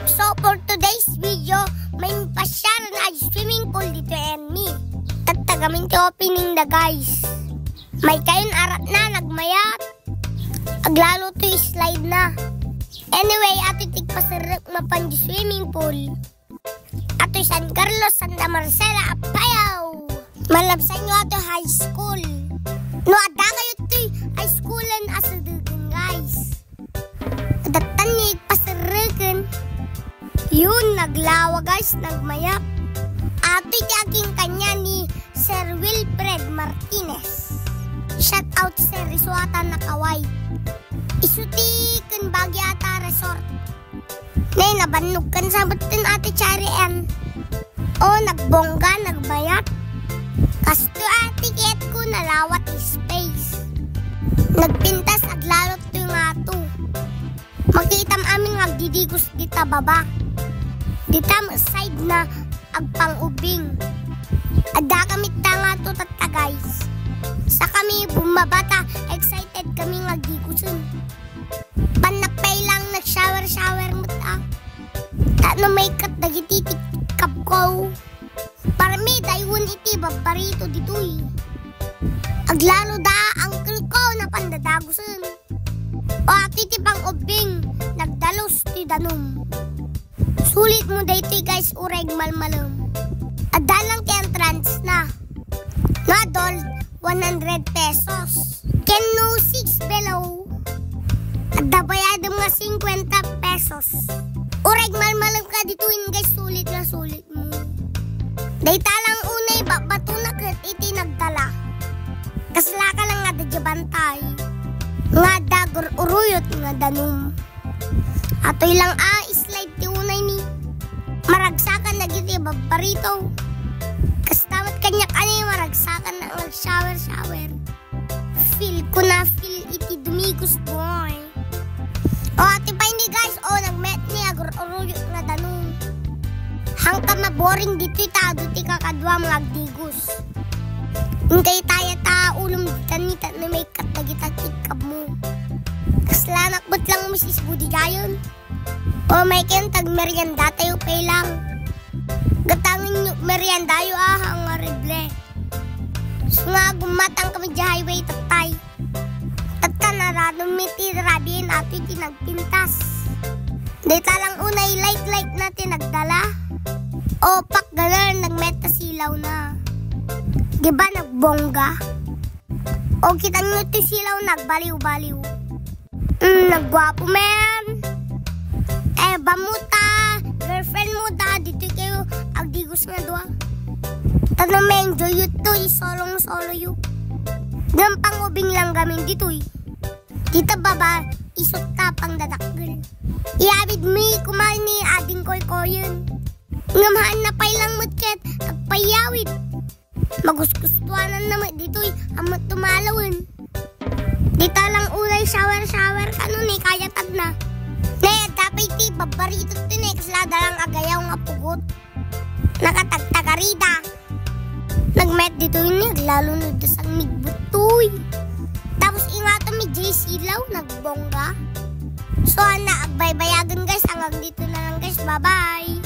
So for today's video, may pasyal na swimming pool dito and me. Tatagamin ti opening na guys. May kayon arat na nagmayat. Aglalo to slide na. Anyway, ato tigpasarap mapan di swimming pool. Ato San Carlos, Santa Marcela, Apayao. Malabsan nyo ato high school. No, ada kayo to high schoolan asadugan guys. Adatan ni pasaragan. Yun, naglawa guys, nagmayap. Ato'y aking kanya ni Sir Wilfred Martinez. Shout out Sir Risuata Nakaway. Isutikan bagi ata resort. Nay, nabannog kan sa batin ate Chari M. O, nagbongga, nagbayat. Kasto tiket ko nalawat space. Nagpintas aglalot to yung ato. Makitam aming agdidigos dita baba. Dita side na agpang-ubing. Ada kamit na nga to tata guys. Sa kami bumabata, excited kami agdigusun. Panapay lang nag-shower mo ta. Tano may kat dagititik kap ko. Para may daywan iti babarito ditoy. Aglalo da uncle ko na pandadagusun. O ati ti pang ubing nagdalos ti danum. Sulit mo daytoy guys ureg malmalum. Adalang ti entrance na. Adult 100 pesos. Can no 6 below. Adabayad mga 50 pesos. Ureg malmalum ka ditoy guys sulit na sulit mo. Dayta lang unay bato na kat iti nagdala. Kasla ka lang nga da bantay. Nga dagor uruyot nga danum. Atoy lang slide ti unay ni. Maragsakan na giti babarito. Kastamat kanya kanya maragsakan na mag-shower. Feel ko na feel iti dumigos boy. O ati pa ini guys, nagmet ni agor uruyot nga danum. Hangka maboring dito itado ti kakadwa mga agdigos. Hintay tayo ta ulong ditanita na may katagita tikab mo. Kaslanak ba't lang Mrs. Budi gayon? O may kentag merienda tayo pay lang. Gatangin nyo merienda yo ang reble. So nga gumatang kami di highway tatay. Tatka naradong miti rabihin ato tinagpintas. Dita lang unay like natin nagdala. O pak galer nagmeta silaw na. Diba nagbongga? O kita nyo ito silaw nagbaliw-baliw. Nagwapo men. Bamuta, girlfriend mo da, dito kayo agdigos nga doa. Tanong may enjoy yun to, isolong-solo yun. Gampang ubing lang gamin dito eh. Dita baba, isot ka pang dadakgal. Iabid mo kumain ni ading koy-koyun. Ngamahan na pay lang mutket, agpayawid. Magusgustuanan naman dito eh, amat tumalawin. Dita lang unay shower kanon eh, kaya tag na. Dapat iti babarito tin kaslada lang agayaw nga pugot. Nakatagtagarida. Nagmet dito yun lalo na sa migbutoy. Tapos ingato may JC law nagbongga. So na agbaybayagan guys hanggang dito na lang guys. Bye bye.